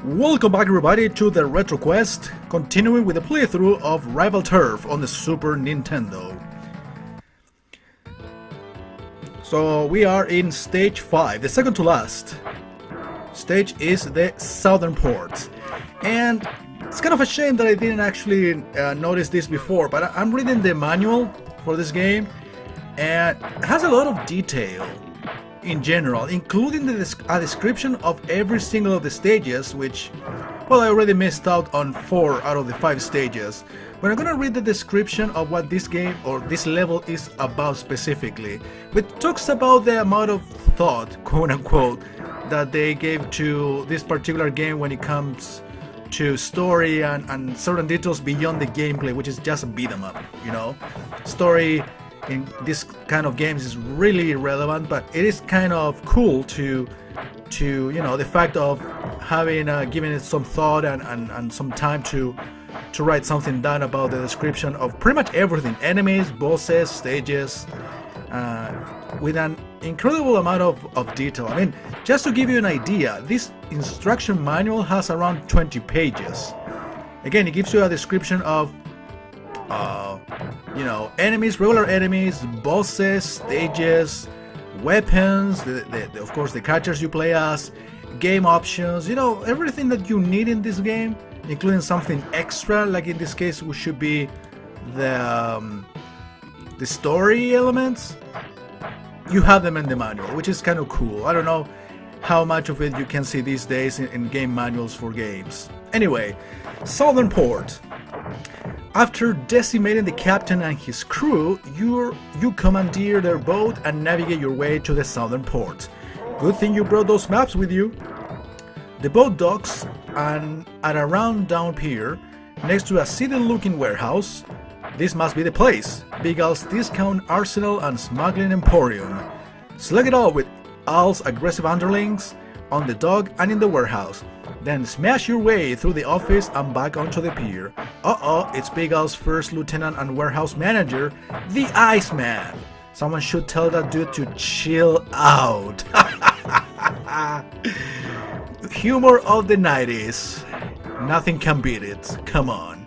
Welcome back everybody to the Retro Quest, continuing with the playthrough of Rival Turf on the Super Nintendo. So we are in stage 5, the second to last. Stage is the southern port. And it's kind of a shame that I didn't actually notice this before, but I'm reading the manual for this game and it has a lot of detail in general, including a description of every single of the stages, which, well, I already missed out on 4 out of the 5 stages. But I'm gonna read the description of what this game or this level is about specifically, which talks about the amount of thought, quote unquote, that they gave to this particular game when it comes to story and certain details beyond the gameplay, which is just a beat 'em up, you know. Story in this kind of games is really irrelevant, but it is kind of cool to you know, the fact of having given it some thought and some time to write something down about the description of pretty much everything: enemies, bosses, stages, with an incredible amount of detail. I mean, just to give you an idea, this instruction manual has around 20 pages. Again, it gives you a description of you know, enemies, regular enemies, bosses, stages, weapons, of course the characters you play as, game options, you know, everything that you need in this game, including something extra, like in this case which should be the story elements. You have them in the manual, which is kind of cool. I don't know how much of it you can see these days in game manuals for games. Anyway, Southern Port. After decimating the captain and his crew, you commandeer their boat and navigate your way to the southern port. Good thing you brought those maps with you. The boat docks at a round down pier next to a seedy-looking warehouse. This must be the place. Big Al's Discount Arsenal and Smuggling Emporium. Slug it all with Al's aggressive underlings on the dock and in the warehouse. Then smash your way through the office and back onto the pier. It's Big Al's first lieutenant and warehouse manager, the Iceman. Someone should tell that dude to chill out. Humor of the 90s. Nothing can beat it. Come on.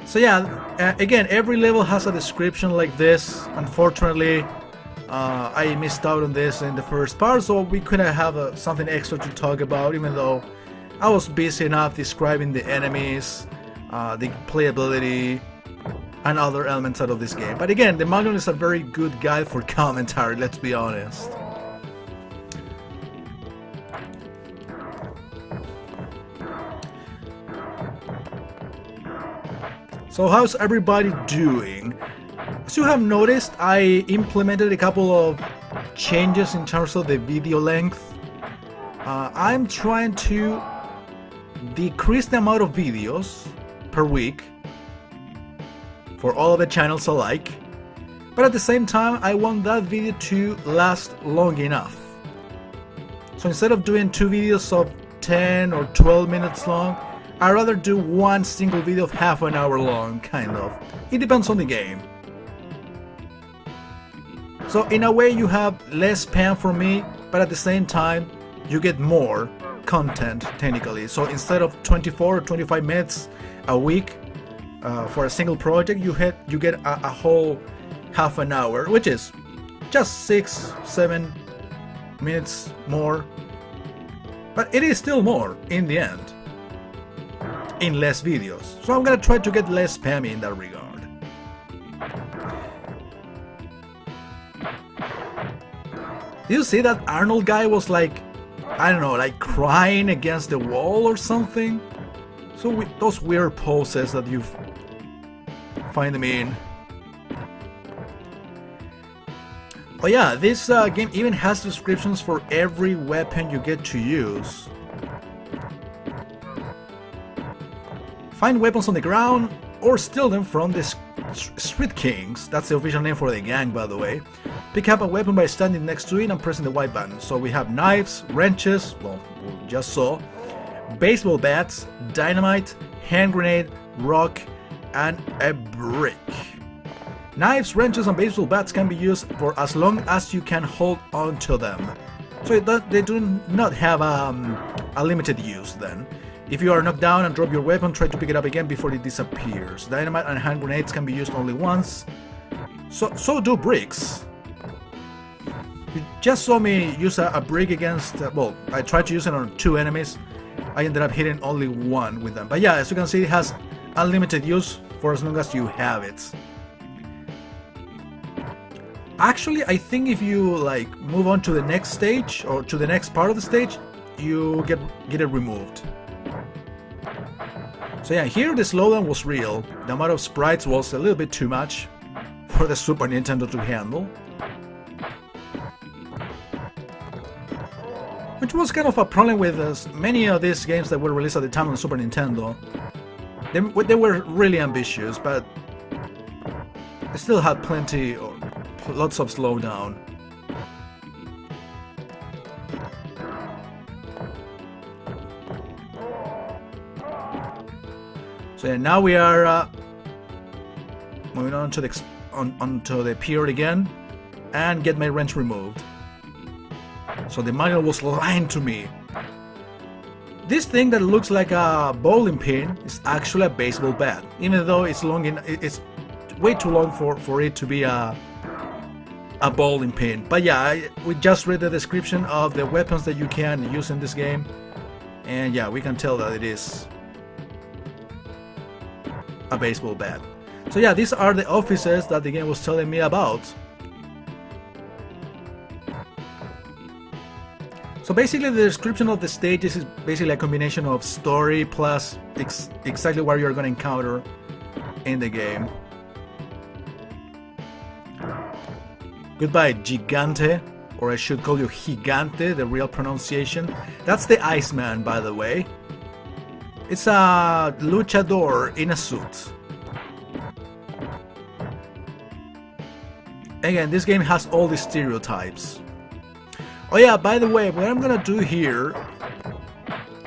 So yeah, again, every level has a description like this. Unfortunately, I missed out on this in the first part, so we couldn't have something extra to talk about, even though I was busy enough describing the enemies, the playability, and other elements out of this game. But again, the manual is a very good guide for commentary, let's be honest. So how's everybody doing? As you have noticed, I implemented a couple of changes in terms of the video length. I'm trying to decrease the amount of videos per week for all of the channels alike, but at the same time I want that video to last long enough. So instead of doing 2 videos of 10 or 12 minutes long, I'd rather do one single video of half an hour long, kind of. It depends on the game. So in a way you have less spam for me, but at the same time you get more content technically. So instead of 24 or 25 minutes a week for a single project, you get a whole half an hour, which is just 6-7 minutes more, but it is still more in the end, in less videos. So I'm gonna try to get less spammy in that regard. Did you see that Arnold guy was like, I don't know, like crying against the wall or something? So with those weird poses that you find them in. Oh yeah, this game even has descriptions for every weapon you get to use. Find weapons on the ground or steal them from the Street Kings. That's the official name for the gang, by the way. Pick up a weapon by standing next to it and pressing the white button. So we have knives, wrenches, well, we just saw, baseball bats, dynamite, hand grenade, rock, and a brick. Knives, wrenches, and baseball bats can be used for as long as you can hold on to them. So they do not have a limited use then. If you are knocked down and drop your weapon, try to pick it up again before it disappears. Dynamite and hand grenades can be used only once. So do bricks. You just saw me use a brick against, well, I tried to use it on 2 enemies. I ended up hitting only 1 with them. But yeah, as you can see, it has unlimited use for as long as you have it. Actually, I think if you like move on to the next stage or to the next part of the stage, you get it removed. So yeah, here the slowdown was real. The amount of sprites was a little bit too much for the Super Nintendo to handle. Which was kind of a problem with many of these games that were released at the time on the Super Nintendo. They were really ambitious, but they still had plenty or lots of slowdown. So yeah, now we are moving on to onto the pier again and get my wrench removed. So the manual was lying to me. This thing that looks like a bowling pin is actually a baseball bat, even though it's it's way too long for it to be a bowling pin. But yeah, we just read the description of the weapons that you can use in this game, and yeah, we can tell that it is a baseball bat. So yeah, these are the offices that the game was telling me about. So basically the description of the stages is basically a combination of story plus exactly what you're going to encounter in the game. Goodbye, Gigante, or I should call you Gigante, the real pronunciation. That's the Iceman, by the way. It's a luchador in a suit. Again, this game has all the stereotypes. Oh yeah, by the way, what I'm gonna do here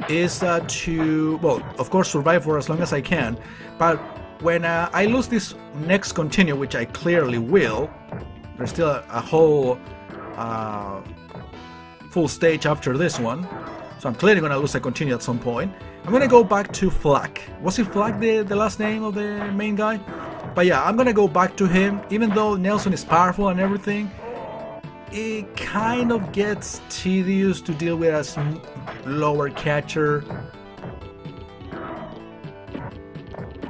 is to, well, of course survive for as long as I can, but when I lose this next continue, which I clearly will, there's still a whole full stage after this one, so I'm clearly gonna lose a continue at some point. I'm gonna go back to Flak. Was it Flak the last name of the main guy? But yeah, I'm gonna go back to him. Even though Nelson is powerful and everything, it kind of gets tedious to deal with as lower catcher.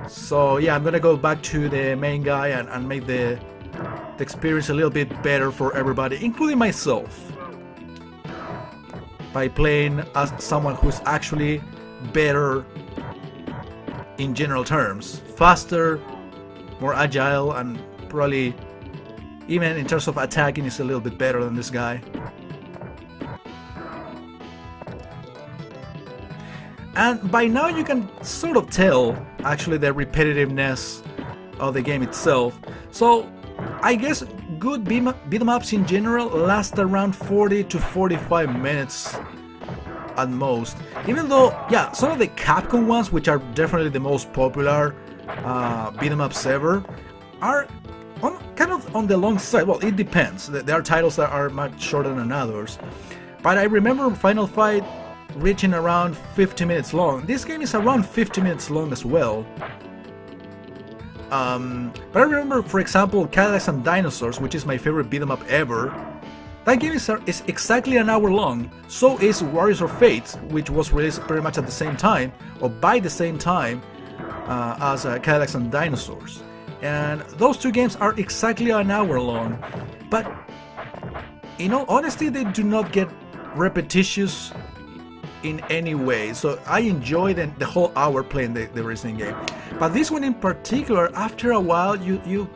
So yeah, I'm gonna go back to the main guy and make the experience a little bit better for everybody, including myself, by playing as someone who's actually better in general terms, faster, more agile, and probably even in terms of attacking is a little bit better than this guy. And by now you can sort of tell actually the repetitiveness of the game itself. So I guess good beat 'em ups in general last around 40 to 45 minutes at most. Even though, yeah, some of the Capcom ones, which are definitely the most popular beat 'em ups ever, are kind of on the long side. Well, it depends. There are titles that are much shorter than others. But I remember Final Fight reaching around 50 minutes long. This game is around 50 minutes long as well. But I remember, for example, Cadillacs and Dinosaurs, which is my favorite beat 'em up ever. That game is exactly an hour long. So is Warriors of Fate, which was released pretty much at the same time, or by the same time as Cadillacs and Dinosaurs. And those two games are exactly an hour long. But in all honesty, they do not get repetitious in any way. So I enjoy the whole hour playing the racing game. But this one in particular, after a while, you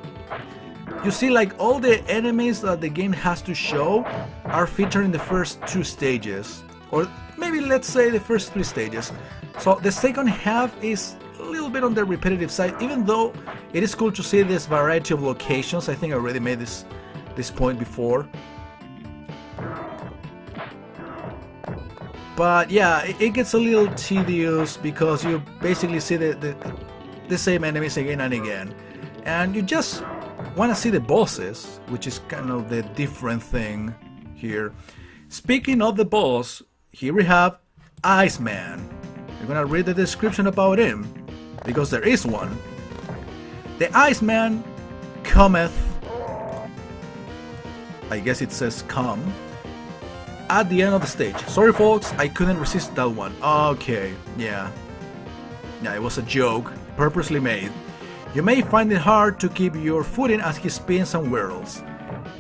see like all the enemies that the game has to show are featured in the first 2 stages, or maybe let's say the first 3 stages. So the second half is a little bit on the repetitive side, even though it is cool to see this variety of locations. I think I already made this point before. But yeah, it gets a little tedious because you basically see the same enemies again and again, and you just want to see the bosses, which is kind of the different thing here. Speaking of the boss, here we have Iceman. We're gonna read the description about him, because there is one. The Iceman cometh, I guess it says come, at the end of the stage. Sorry folks, I couldn't resist that one. Okay, yeah, it was a joke, purposely made. You may find it hard to keep your footing as he spins and whirls.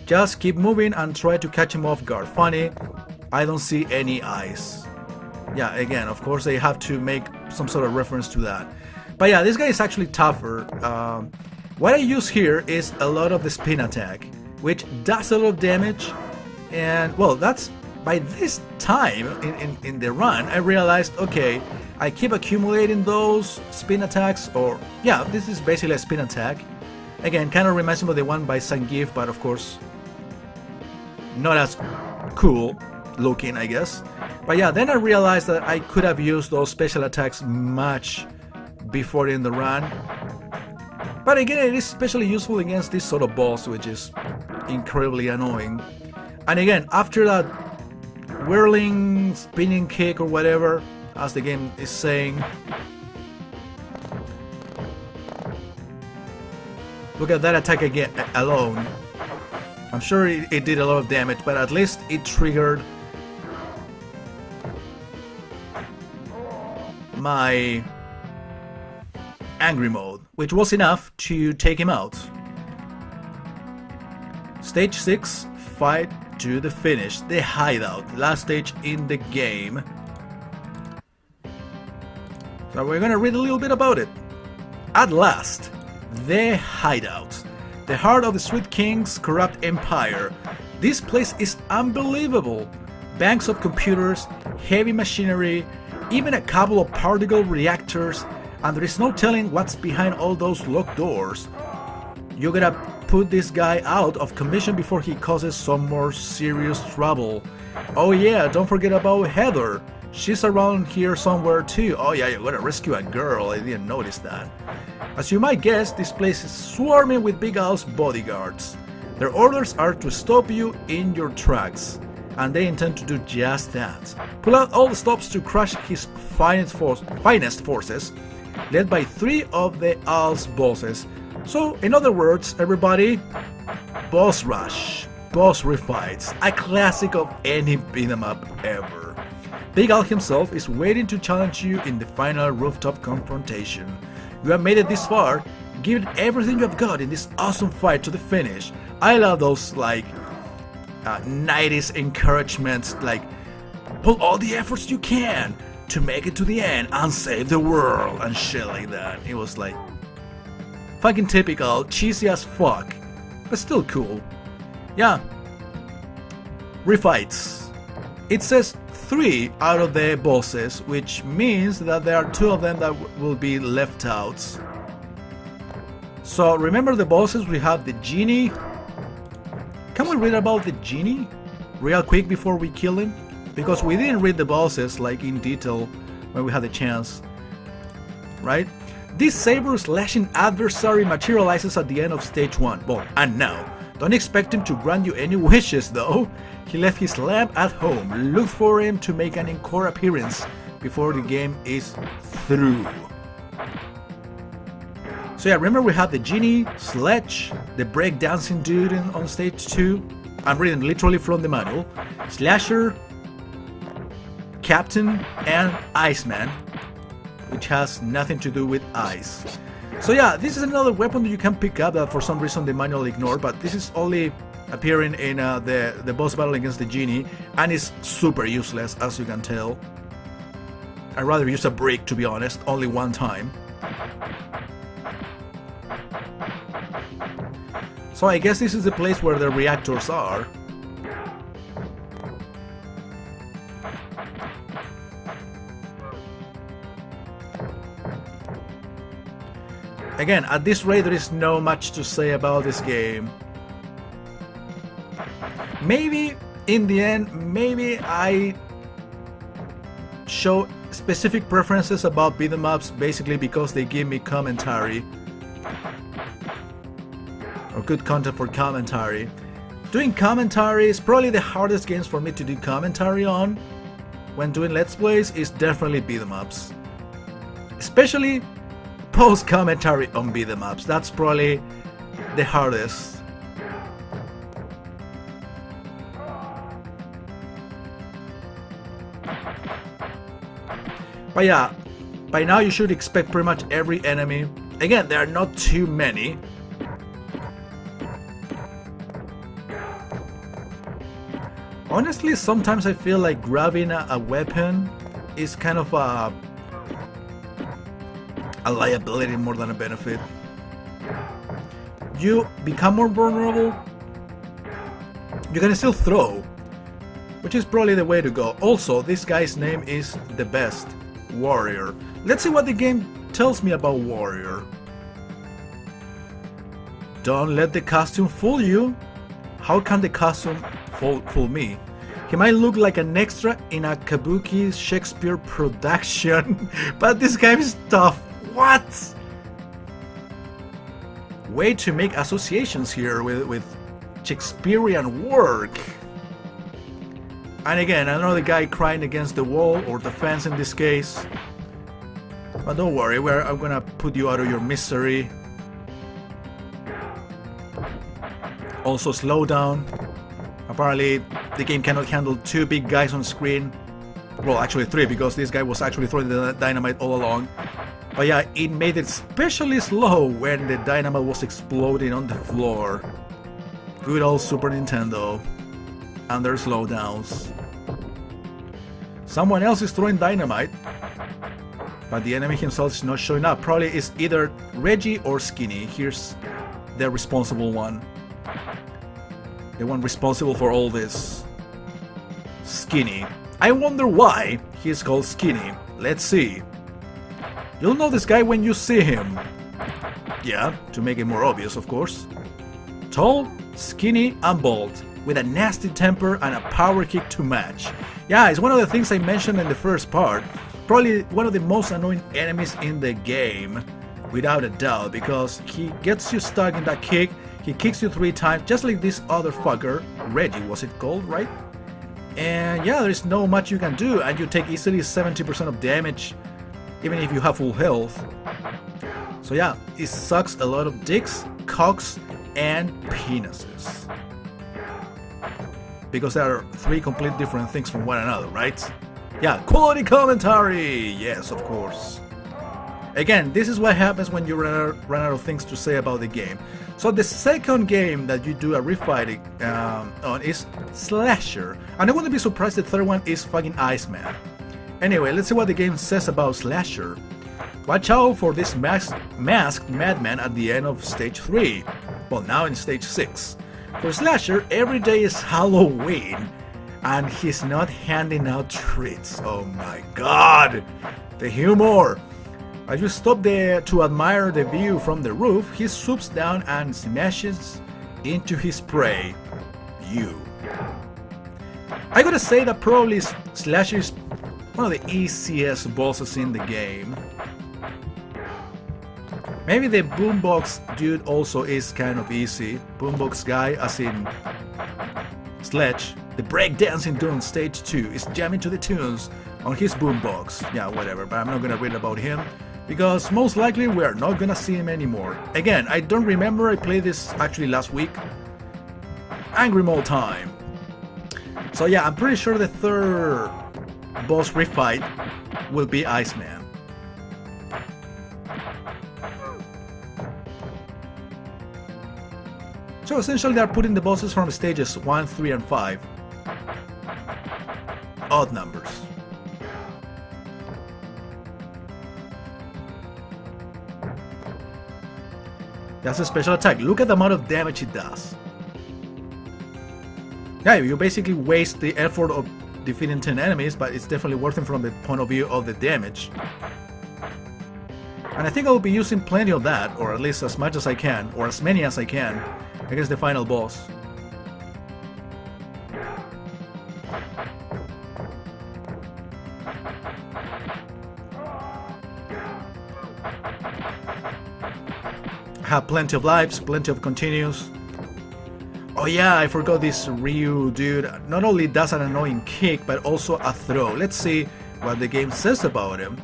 Just keep moving and try to catch him off guard. Funny, I don't see any eyes. Yeah, again, of course they have to make some sort of reference to that. But yeah, this guy is actually tougher. What I use here is a lot of the spin attack, which does a lot of damage. And well, that's by this time in the run, I realized, okay, I keep accumulating those spin attacks, or yeah, this is basically a spin attack. Again, kind of reminds me of the one by Zangief, but of course not as cool looking, I guess. But yeah, then I realized that I could have used those special attacks much before in the run. But again, it is especially useful against this sort of boss, which is incredibly annoying. And again, after that whirling, spinning kick or whatever, as the game is saying, look at that attack again alone. I'm sure it did a lot of damage, but at least it triggered my angry mode, which was enough to take him out. Stage 6, fight to the finish, the hideout, last stage in the game. So we're gonna read a little bit about it. At last, the hideout. The heart of the Sweet King's corrupt empire. This place is unbelievable. Banks of computers, heavy machinery, even a couple of particle reactors, and there is no telling what's behind all those locked doors. You gotta put this guy out of commission before he causes some more serious trouble. Oh yeah, don't forget about Heather. She's around here somewhere too. Oh yeah, you gotta rescue a girl, I didn't notice that. As you might guess, this place is swarming with Big Al's bodyguards. Their orders are to stop you in your tracks, and they intend to do just that. Pull out all the stops to crush his finest forces, led by 3 of the Al's bosses. So, in other words, everybody, boss rush, boss refights, a classic of any beat'em up ever. Big Al himself is waiting to challenge you in the final rooftop confrontation. You have made it this far, give it everything you have got in this awesome fight to the finish. I love those like 90s encouragements, like pull all the efforts you can to make it to the end and save the world and shit like that. It was like fucking typical, cheesy as fuck, but still cool. Yeah. Refights. It says 3 out of the bosses, which means that there are 2 of them that will be left out. So remember the bosses, we have the genie. Can we read about the genie real quick before we kill him? Because we didn't read the bosses like in detail when we had the chance, right? This saber-slashing adversary materializes at the end of stage 1. Well, and now, don't expect him to grant you any wishes though. He left his lamp at home. Look for him to make an encore appearance before the game is through. So yeah, remember we have the genie, Sledge, the breakdancing dude on stage 2. I'm reading literally from the manual. Slasher, Captain, and Iceman, which has nothing to do with ice. So yeah, this is another weapon that you can pick up that for some reason the manual ignored, but this is only appearing in the boss battle against the genie, and it's super useless, as you can tell. I'd rather use a brick, to be honest, only one time. So I guess this is the place where the reactors are. Again, at this rate there is no much to say about this game. Maybe, in the end, maybe I show specific preferences about beat'em ups basically because they give me commentary. Or good content for commentary. Doing commentary is probably the hardest games for me to do commentary on. When doing Let's Plays is definitely beat 'em ups. Especially post commentary on beat 'em ups. That's probably the hardest. But yeah, by now you should expect pretty much every enemy. Again, there are not too many. Honestly, sometimes I feel like grabbing a weapon is kind of a liability more than a benefit. You become more vulnerable. You can still throw, which is probably the way to go. Also, this guy's name is the best, Warrior. Let's see what the game tells me about Warrior. Don't let the costume fool you. How can the costume fool me? He might look like an extra in a kabuki Shakespeare production, but this game is tough. What? Way to make associations here with Shakespearean work. And again, another guy crying against the wall, or the fence in this case. But don't worry, I'm gonna put you out of your misery. Also slow down. Apparently the game cannot handle 2 big guys on screen. Well, actually 3, because this guy was actually throwing the dynamite all along. But yeah, it made it especially slow when the dynamite was exploding on the floor. Good old Super Nintendo. And their slowdowns. Someone else is throwing dynamite, but the enemy himself is not showing up. Probably it's either Reggie or Skinny. Here's the responsible one. The one responsible for all this. Skinny. I wonder why he's called Skinny. Let's see. You'll know this guy when you see him. Yeah, to make it more obvious, of course. Tall, skinny, and bald, with a nasty temper and a power kick to match. Yeah, it's one of the things I mentioned in the first part. Probably one of the most annoying enemies in the game, without a doubt, because he gets you stuck in that kick. He kicks you 3 times, just like this other fucker. Reggie was it called, right? And yeah, there's no much you can do, and you take easily 70% of damage, even if you have full health. So yeah, it sucks a lot of dicks, cocks, and penises. Because there are 3 complete different things from one another, right? Yeah, quality commentary! Yes, of course. Again, this is what happens when you run out of things to say about the game. So the second game that you do a refighting on is Slasher. And I wouldn't be surprised the third one is fucking Iceman. Anyway, let's see what the game says about Slasher. Watch out for this masked madman at the end of stage 3. Well, now in stage 6. For Slasher, every day is Halloween, and he's not handing out treats. Oh my god! The humor! As you stop there to admire the view from the roof, he swoops down and smashes into his prey. You. I gotta say that probably Slasher is one of the easiest bosses in the game. Maybe the boombox dude also is kind of easy. Boombox guy, as in Sledge. The breakdancing dude on stage 2 is jamming to the tunes on his boombox. Yeah, whatever, but I'm not gonna read about him, because most likely we're not gonna see him anymore. Again, I don't remember, I played this actually last week. Angry Mall time. So yeah, I'm pretty sure the third boss refight will be Iceman. So essentially they're putting the bosses from stages 1, 3, and 5. Odd numbers. That's a special attack. Look at the amount of damage it does. Yeah, you basically waste the effort of defeating 10 enemies, but it's definitely worth it from the point of view of the damage. And I think I will be using plenty of that, or at least as much as I can, or as many as I can, against the final boss. I have plenty of lives, plenty of continues. Oh yeah, I forgot this Ryu dude. Not only does an annoying kick, but also a throw. Let's see what the game says about him.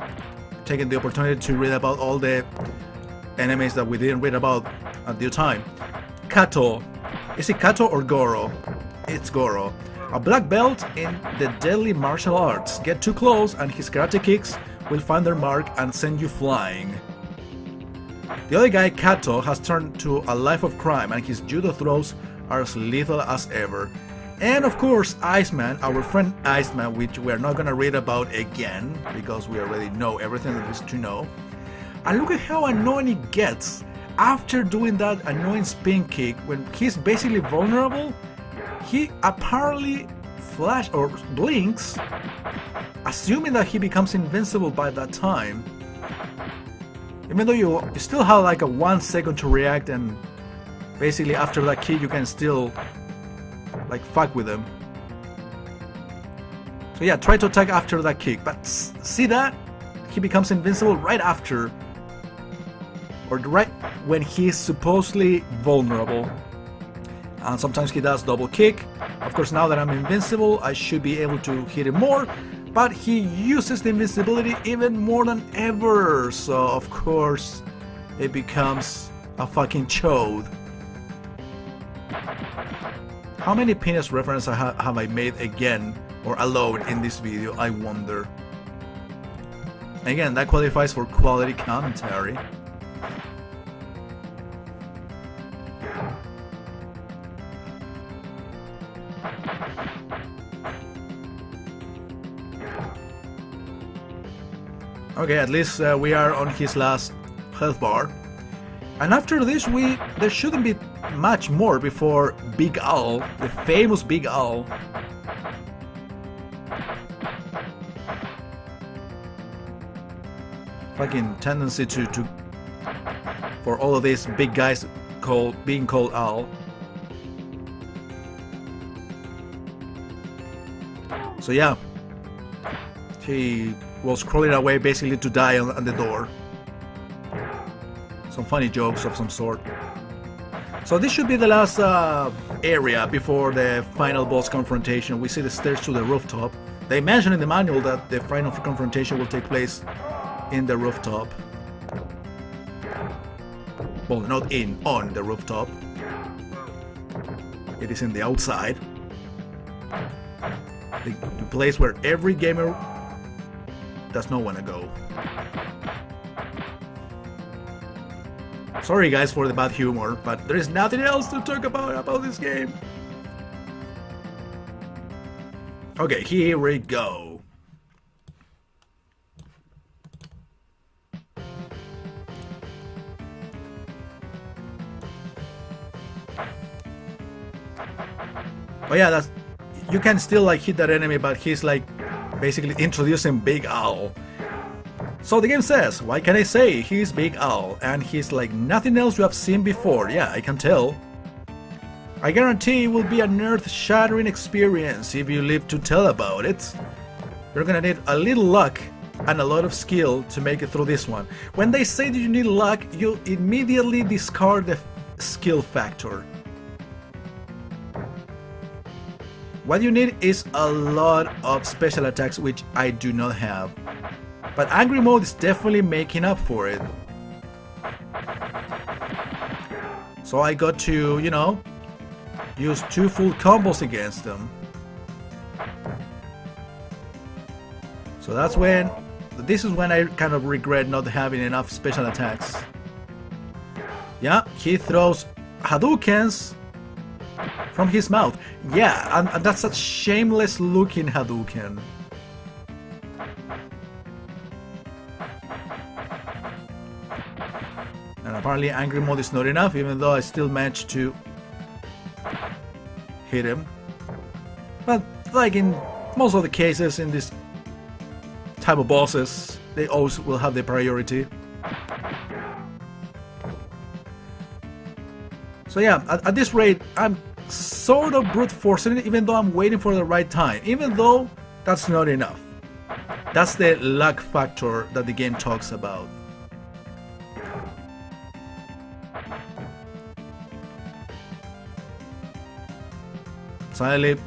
Taking the opportunity to read about all the enemies that we didn't read about at the time. Kato. Is it Kato or Goro? It's Goro. A black belt in the deadly martial arts. Get too close and his karate kicks will find their mark and send you flying. The other guy, Kato, has turned to a life of crime and his judo throws are as lethal as ever. And of course, Iceman, our friend Iceman, which we're not gonna read about again because we already know everything there is to know. And look at how annoying he gets after doing that annoying spin kick. When he's basically vulnerable, he apparently flashes or blinks, assuming that he becomes invincible by that time. Even though you still have like a 1 second to react, and basically after that kick you can still like fuck with him. So yeah, try to attack after that kick, but see that? He becomes invincible right after, or right when he's supposedly vulnerable. And sometimes he does double kick. Of course, now that I'm invincible, I should be able to hit him more, but he uses the invincibility even more than ever, so of course it becomes a fucking chode. How many penis references have I made again or alone in this video, I wonder. Again, that qualifies for quality commentary. Okay, at least we are on his last health bar. And after this, there shouldn't be much more before Big Al, the famous Big Al. Fucking tendency for all of these big guys being called Al. So yeah, he was crawling away basically to die on the door. Some funny jokes of some sort. So this should be the last area before the final boss confrontation. We see the stairs to the rooftop. They mention in the manual that the final confrontation will take place in the rooftop. Well, not on the rooftop. It is in the outside. The place where every gamer does not want to go. Sorry guys for the bad humor, but there is nothing else to talk about this game. Okay, here we go. Oh yeah, that's, you can still like hit that enemy, but he's like basically introducing Big Al. So the game says, what can I say? He's Big Al, and he's like nothing else you have seen before. Yeah, I can tell. I guarantee it will be an earth-shattering experience if you live to tell about it. You're gonna need a little luck and a lot of skill to make it through this one. When they say that you need luck, you immediately discard the skill factor. What you need is a lot of special attacks, which I do not have. But Angry Mode is definitely making up for it. So I got to, you know, use 2 full combos against them. So that's when, this is when I kind of regret not having enough special attacks. Yeah, he throws Hadoukens from his mouth. Yeah, and that's a shameless looking Hadouken. And apparently Angry Mode is not enough, even though I still managed to hit him. But like in most of the cases in this type of bosses, they always will have the priority. So yeah, at this rate, I'm sort of brute forcing it, even though I'm waiting for the right time. Even though that's not enough. That's the luck factor that the game talks about. Suddenly,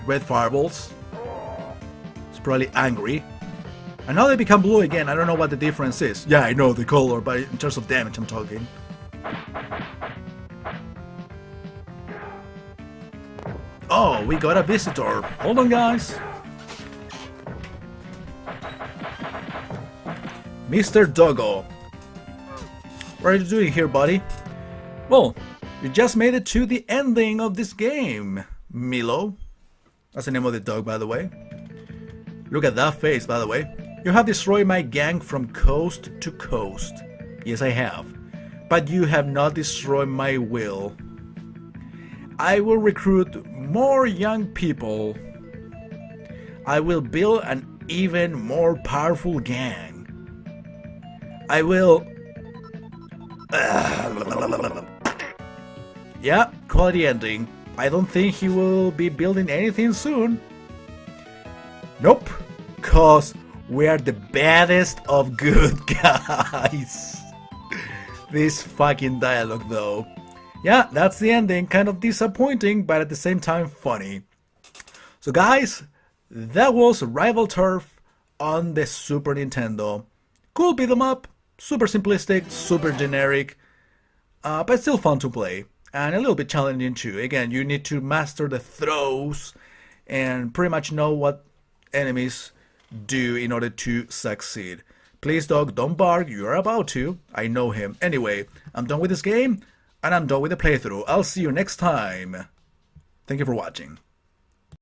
red fireballs. It's probably angry. And now they become blue again. I don't know what the difference is. Yeah, I know the color, but in terms of damage I'm talking. Oh, we got a visitor. Hold on, guys. Mr. Doggo. What are you doing here, buddy? Well, you just made it to the ending of this game, Milo. That's the name of the dog, by the way. Look at that face, by the way. You have destroyed my gang from coast to coast. Yes, I have. But you have not destroyed my will. I will recruit more young people. I will build an even more powerful gang. I will... Yeah, quality ending. I don't think he will be building anything soon. Nope, cause we are the baddest of good guys. This fucking dialogue though. Yeah, that's the ending. Kind of disappointing, but at the same time funny. So guys, that was Rival Turf on the Super Nintendo. Cool beat 'em up, super simplistic, super generic, but still fun to play. And a little bit challenging too. Again, you need to master the throws and pretty much know what enemies do in order to succeed. Please, dog, don't bark. You're about to. I know him. Anyway, I'm done with this game, and I'm done with the playthrough. I'll see you next time. Thank you for watching.